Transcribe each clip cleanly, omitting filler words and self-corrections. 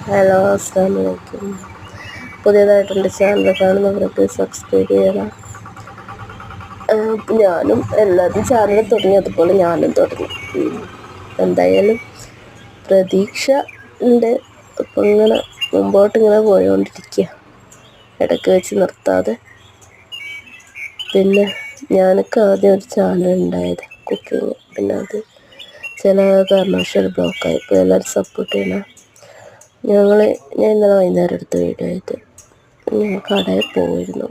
Hello, അസ്സലാമു അലൈക്കും. പുതിയതായിട്ട് എൻ്റെ ചാനൽ കാണുന്നവരൊക്കെ സബ്സ്ക്രൈബ് ചെയ്യണം. ഞാനും എല്ലാവരും ചാനൽ തുടങ്ങി, അതുപോലെ ഞാനും തുടങ്ങി. എന്തായാലും പ്രതീക്ഷ ഉണ്ട്. അപ്പം ഇങ്ങനെ മുമ്പോട്ടിങ്ങനെ പോയോണ്ടിരിക്കുക, ഇടയ്ക്ക് വെച്ച് നിർത്താതെ. പിന്നെ ഞാനൊക്കെ ആദ്യം ഒരു ചാനൽ ഉണ്ടായത് കുക്കിങ്, പിന്നെ അത് ചില കാരണവശാൽ ബ്ലോക്കായി. ഇപ്പോൾ എല്ലാവരും സപ്പോർട്ട് ചെയ്യണം. ഞാൻ ഇന്നലെ വൈകുന്നേരം എടുത്ത വീഡിയോ ആയിട്ട് ഞാൻ കടയിൽ പോയിരുന്നു.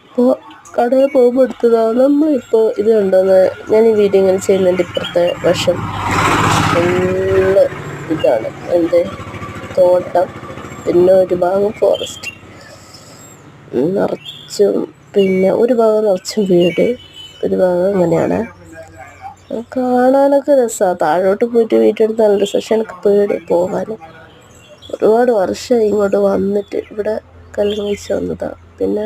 അപ്പോൾ കടയിൽ പോകുമ്പോൾ എടുത്തതാണ്. നമ്മളിപ്പോൾ ഇത് കണ്ടോന്ന്, ഞാൻ ഈ വീഡിയോ ഇങ്ങനെ ചെയ്യുന്നതിൻ്റെ ഇപ്പുറത്തെ വശം ഫുള്ള് ഇതാണ്, തോട്ടം, പിന്നെ ഒരു ഭാഗം ഫോറസ്റ്റ് നിറച്ചും, പിന്നെ ഒരു ഭാഗം നിറച്ചും വീട്, ഒരു ഭാഗം ഇങ്ങനെയാണ്. കാണാനൊക്കെ രസമാണ്. താഴോട്ട് പോയിട്ട് വീഡിയോ എടുത്ത് നല്ല രസം. പക്ഷെ എനിക്ക് പേടി പോകാൻ. ഒരുപാട് വർഷമായി ഇങ്ങോട്ട് വന്നിട്ട്, ഇവിടെ കല്യാണം കഴിച്ച് വന്നതാണ്. പിന്നെ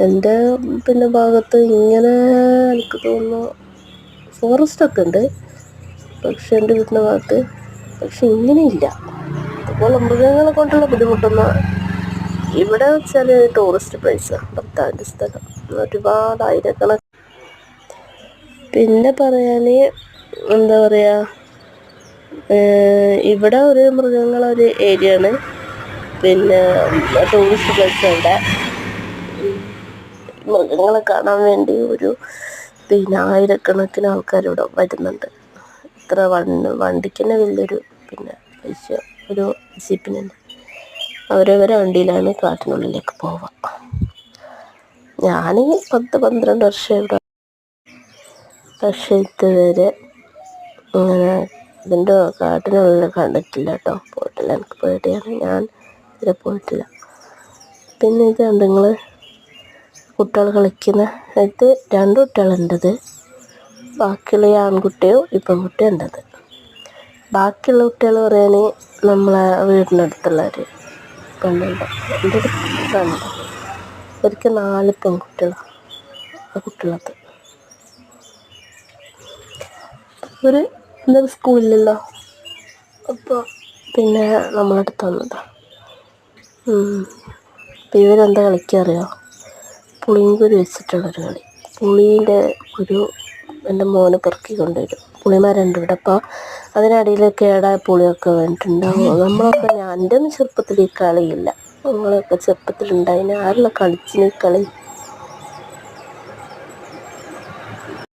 എൻ്റെ ഭാഗത്ത് ഇങ്ങനെ എനിക്ക് തോന്നുന്നു ഫോറസ്റ്റൊക്കെ ഉണ്ട്, പക്ഷെ എൻ്റെ വീട്ടിൻ്റെ ഭാഗത്ത് ഇങ്ങനെയില്ല. അതുപോലെ മൃഗങ്ങളെ കൊണ്ടുള്ള ബുദ്ധിമുട്ടൊന്നും ഇവിടെ വെച്ചാൽ ടൂറിസ്റ്റ് പ്ലേസാണ് ഭർത്താവിൻ്റെ സ്ഥലം. ഒരുപാട് ആയിരക്കണക്കിന്. പിന്നെ പറയാൻ എന്താ പറയുക, ഇവിടെ ഒരു മൃഗങ്ങളൊരു ഏരിയയാണ്. പിന്നെ ടൂറിസ്റ്റ് പ്ലേസ് ഉണ്ട്. മൃഗങ്ങളെ കാണാൻ വേണ്ടി പിന്നെ ആയിരക്കണക്കിന് ആൾക്കാർ ഇവിടെ വരുന്നുണ്ട്. ഇത്ര വണ്ടിക്ക് തന്നെ വലിയൊരു പൈസ ഒരു ജീപ്പിനുണ്ട്. അവരവരെ വണ്ടിയിലാണ് കാട്ടിനുള്ളിലേക്ക് പോവുക. ഞാൻ 10-12 വർഷം ഇവിടെ, പക്ഷേ ഇതുവരെ ഇങ്ങനെ ഇതിൻ്റെ കാട്ടിനുള്ളിൽ കണ്ടിട്ടില്ല കേട്ടോ. പോയിട്ടില്ല, എനിക്ക് പേടിയാണ്. ഞാൻ ഇതിൽ പോയിട്ടില്ല. പിന്നെ ഇത് കണ്ട് നിങ്ങൾ കുട്ടികൾ കളിക്കുന്ന, ഇത് 2 കുട്ടികളുണ്ടത്. ബാക്കിയുള്ള ആൺകുട്ടിയോ ഈ പെൺകുട്ടിയോ ഉണ്ടത്. ബാക്കിയുള്ള കുട്ടികൾ പറയാൻ നമ്മളെ വീടിനടുത്തുള്ളവർ പെണ്ണുണ്ട്. എൻ്റെ ഒരു ഫ്രണ്ട്, അവർക്ക് 4 പെൺകുട്ടികളാണ്. ആ കുട്ടികളത് ഒരു എന്തൊരു സ്കൂളിലല്ലോ. അപ്പോൾ പിന്നെ നമ്മളടുത്ത് വന്നതാണ്. അപ്പോൾ ഇവരെന്താ കളിക്കാറിയോ, പുളിങ്കുരു വെച്ചിട്ടുള്ളൊരു കളി. പുളീൻ്റെ കുരു എൻ്റെ മോന് പെറുക്കി കൊണ്ടുവരും. പുളിമരമുണ്ട് ഇവിടെ. അപ്പോൾ അതിനടിയിൽ കേടായ പുളിയൊക്കെ വേണ്ടിയിട്ടുണ്ടാവും. എൻ്റെ ഒന്നും ചെറുപ്പത്തിൽ ഈ കളിയില്ല. നമ്മളൊക്കെ ചെറുപ്പത്തിലുണ്ടായിന്. ആരെല്ലാം കളിച്ചിന് കളി?